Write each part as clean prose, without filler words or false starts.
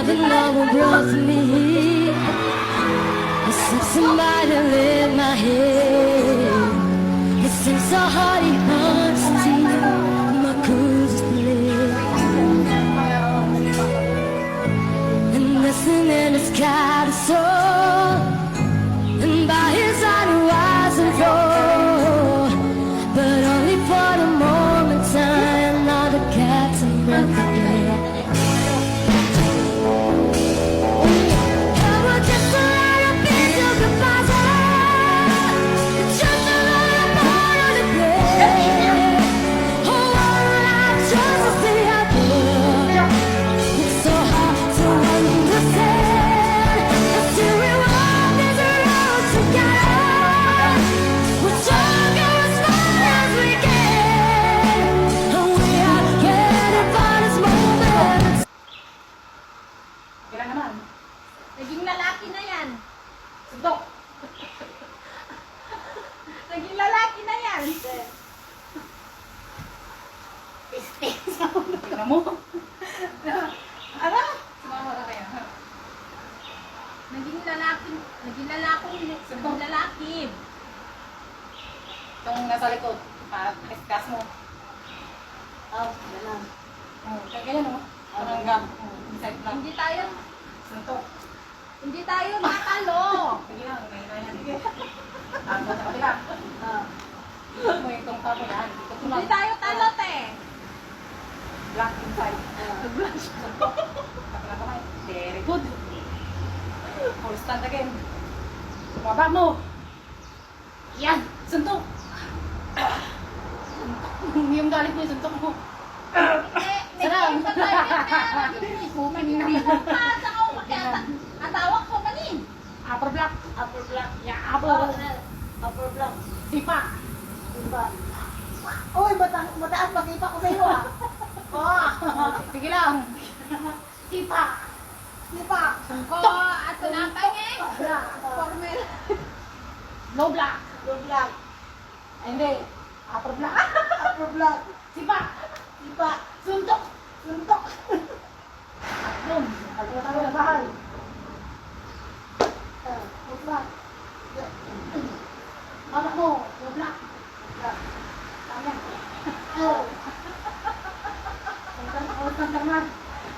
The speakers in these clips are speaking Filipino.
never know what brought me. Except somebody lit my head. It seems so hard, it hurts to see my cruise is lit. And nothing in the sky to soar. And by his side I rise and fall. But only for the moment time. Now the cat's and breath again. Naging lalaki na yan. Sundok. Naging lalaki na yan. Tingnan mo. Ano? Sumama ka kaya. Naging lalaki. Naging lalaki. Itong nasa likod. Iskas mo. Ganun. Kaya ganyan o. Parang gam. Inside lang. Suntok. Hindi tayo matalo. Sige lang. May yan. Sige. Tapos sa kapila. Ikot mo itong tapo yan. Ikot mo Hindi lang. tayo talo, te. Black inside. Suntok. Kapila kamay. Very good. Full stand again. Baba mo. Yan. Suntok. Yung galit mo yung suntok mo. Sarang. Ang tawag ko manin. Upper block. Upper block. Yeah, upper. Upper block. Sipa. Uy, mataas pag-ipa ko sa'yo ah. Sige lang. Sipa. Ko, ato na pangin. Formel. Low block. Low block. Ay, hindi. Upper block. Upper block. Sipa. Suntok. Boom. Kalimutan tayo na bahay. Low block. Anak mo. Low block. Tama. Huwag kang naman.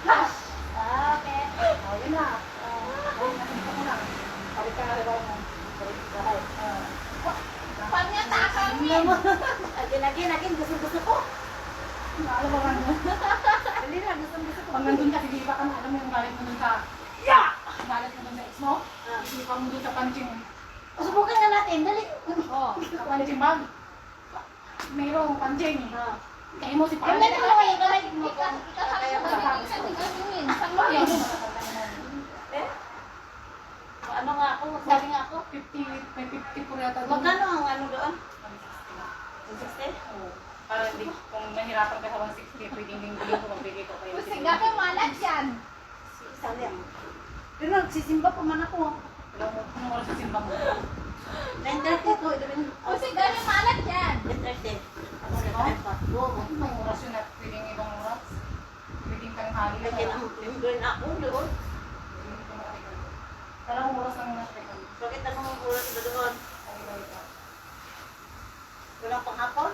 Flash. Okay. O, yun na. Ayun, nasunta mo na. Balik ka na rin mo. Balik ka bahay. Pagnyatakan mo. Again. Gusto ko. Alam mo nga mo. Dali na, gusto ko. Pag nandun ka, hindi pa ka na alam mo yung galit mo dun sa... Yeah! Galit mo dun sa ex mo. Hindi pa mo dun sa punching. Subukan nga natin, dali. Oh, sa punching bag. Mayroong punching. Kaya mo si Kamay Pangit. mo kayo, kamay mo. Ano nga ako? Sabi nga ako. 50, may 50 po yata doon. Magkano ang ano doon? 160? Oo. Para hindi, kung mahirapan ka sa 160, pwedeng linggulin ko, magbigay ko kayo. Kasi gabi malat yan. Sayang. Pero nagsisimba pa man ako. Anong oras sa simba mo? 9:30 ko. Kasi gabi malat yan. 9:30. Oo, may oras yun at pwedeng ibang oras. Pwedeng tanghali. Kaya na ako doon. Talang oras lang nasa record. Bakit ano ang oras ba doon? Walang panghapon?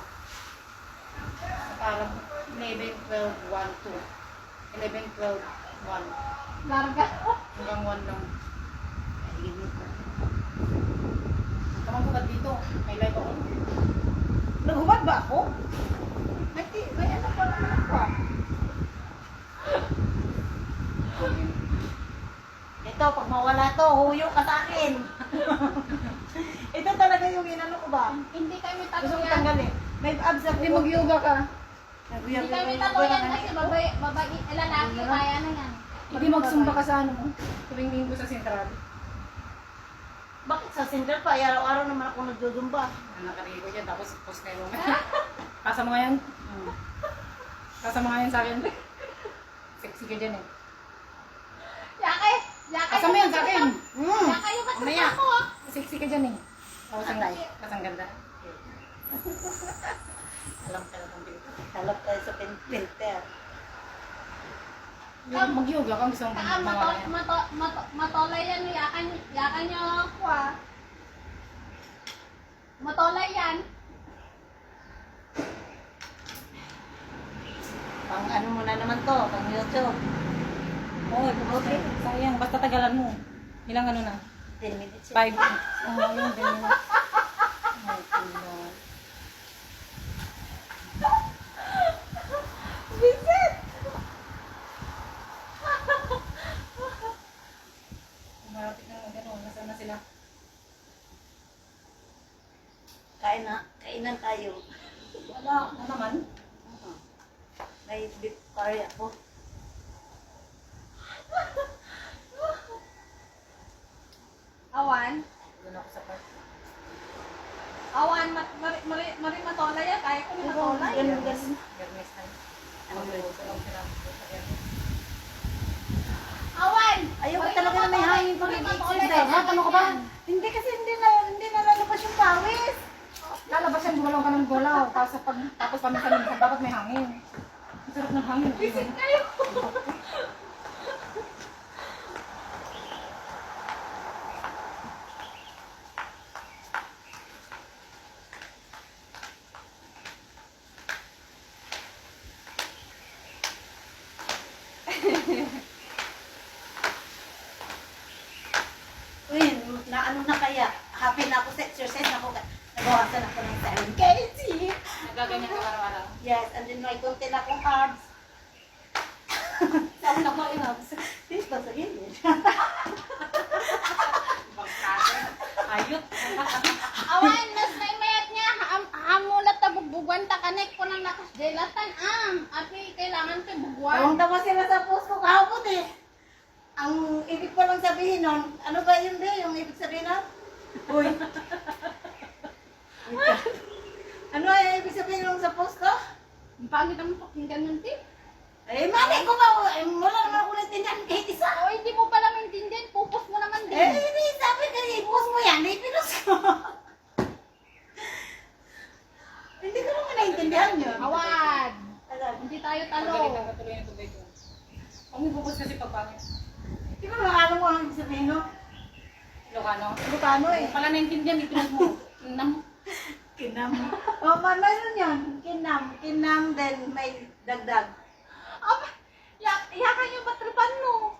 Parang 11, 12, 1, 2. 11, 12, 1. Larga. Hanggang 1 lang. Tamang ko ba dito? May live ako. Naghubad ba ako? May ano pa naman ako ah. Ito, pag mawala to, huyo ka sa akin. Ito talaga yung inano ko ba? Hindi kami talo Gusto ko yan. tanggalin. May abs ako. Hindi mag-yoga ka. Hindi kami talo yan kasi babae, lalaki, kaya na yan. Hindi magsumba ka sa ano mo. Tuwing linggo sa sentral. Bakit sa center pa? Araw-araw naman ako nagdudumba. Nakarigo dyan, tapos post kayo mo. Kasama nga yan. Kasama nga yan sa akin. Sexy ka dyan eh. Yake! Kasama yan sa akin. Yake yung kasama Mamaya. ko ah. Sexy ka dyan eh. Tapos ang live. Tapos ang ganda. Alam ka na kung pinto. Halap tayo sa pinter. Mag-yoga kung gusto mong mawala yan. Matolay yan, yakan nyo ako ah. Matolay yan. Pang ano mo na naman to, pang YouTube. Oo, okay. Sayang, basta tagalan mo. Ilang ano na? 10 minutes. 5. Oo, yun, din mo. Ay, tulad. Visit! Malapit na gano'n. Nasaan na sila? Kainan tayo. Wala, na naman. May beef curry ako. Awan. Doon ako sa park. Awan, mari matolay yan. Kaya ko ni matolay. Ganun, ganun. Garnis tayo. Mag-uusap lang sila. Awan! Ayaw ko talaga na may hangin pag Mari i-exercise. matolay yan. Ano ka ba? Hindi kasi hindi na lalabas yung pawis. Lalabas yan, gulaw ka ng gulaw. Tapos paminsan-minsan, dapat may hangin. Ang sarap ng hangin. Visit kayo. Uy, na ano na kaya? Happy na ako sa exercise. Nagawasan ako ng 7 kg. Nagaganyan ka araw-araw. Yes, and then may konti na akong carbs. Saan na ko inabs? Dito sa gilid. Ibang klase. Ayot. Awan, mas may mayat niya. Hamulat na bugbugan ta kanek ko ng lakas jelatan. Api, kailangan ko bugwan. Tawang-tawa sila sa post ko kahapon eh. Ang ibig ko lang sabihin nun, ano ba yun ba? Yung ibig sabihin nun? Uy. Ano ay ibig sabihin nung sa post ko? Ang pangit ang pakinggan ng tip. Eh, mali ko ba? Wala naman ako natindihan kahit isa. O, hindi mo pala maintindihan. Pupos mo naman din. Eh, hindi. Sabi ka rin, post mo yan. Ipinos ko. Hindi ko naman naintindihan yun. Awan! Alam. Hindi tayo talo. Pagalitan ka tuloy ng tubig ko. Ang ibubos kasi pagpangit. Hindi ko naman alam kung anong sabihin no? Ilocano. Ilocano eh. Pala naintindihan, itinod mo. Kinam. O, meron yun. Kinam. Kinam, then may dagdag. Aba, yakan yung batripan mo.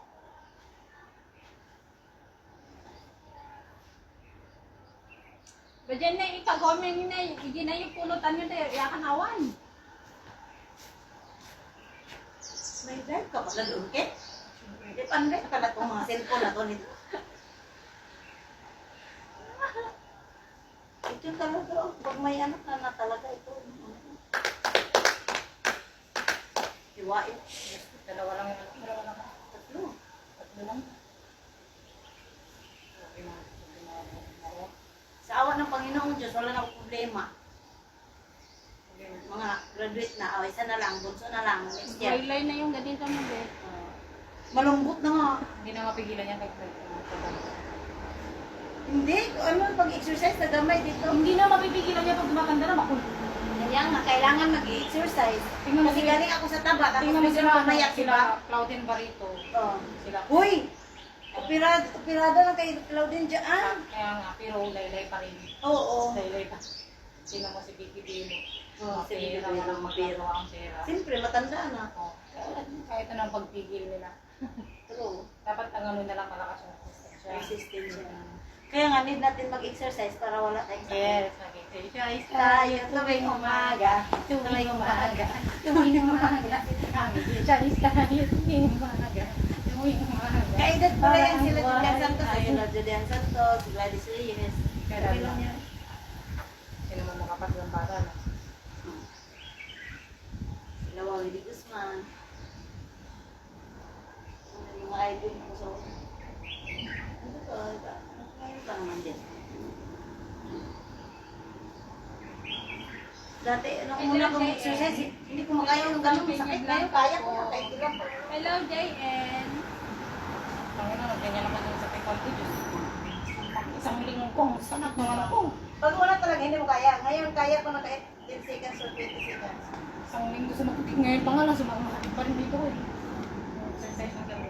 Badyan na ikagomen na, hindi na yung punutan nyo tayo, yakan awan. May drive ka pala doon, Ken? Hindi pa na pala itong mga cellphone na to nito. Ito talaga, oh. Pag may anak na talaga ito. Hiwain. Dalawa lang yung dalawa lang. Tatlo. Tatlo lang. Okay na. Sa awa ng Panginoong Diyos, wala na akong problema. Mga graduate na, o isa na lang, bunso na lang, next year. Laylay na yung ganito mo, be. Malambot na nga. Hindi na mapigilan yan. Hindi, ano, pag-exercise, nagamay dito. Hindi na mapipigilan yan pag tumatanda na makulong. Kaya nga, kailangan mag-exercise. Tingnan mo Kasi sila. galing ako sa taba, tapos Tingnan mo biglang sila, pumayak, sila diba? Claudine Barito. Oo. Sila. Uy! Operado na kay Claudine dyan. Kaya nga, pero laylay pa rin. Oo. Laylay pa. Sino mo si Vicky Dino. Oo, si Vicky Pera, Dino, walang magagawa ang pera. Siyempre, matanda na. Oo. Kahit anong pagpigil nila. True. Dapat ang ano na lang malakas yung Resistance siya. Kaya nga, need natin mag-exercise para wala tayong sakit. Yes, nag-exercise Tayo tuwing umaga. Tuwing umaga. Tuwing umaga. Nag-exercise tayo tuwing umaga. Tuwing umaga. Kaedad pala yan sila Julian Santos. Sila Julian Santos, Gladys Reyes. Kaya Okay lang yan. Sino mo makapaglang para na? Sila Wally de Guzman. Yung mga idol ko sa ano to? Ngayon pa naman din. Dati, nung una kong exercise, hindi ko makaya yung ganun. Sakit na yung kaya ko. Kahit ilang pa. Hello, JN. Panginoon, ganyan naman yung sa tekol ko, Diyos. Isang lingkong, sanak ng ano ko. Pag wala talaga, hindi mo kaya. Ngayon, kaya ko na kahit 10 seconds or 20 seconds. Isang linggo sumakit. Ngayon pa nga lang, sumakit pa rin dito eh. session kami.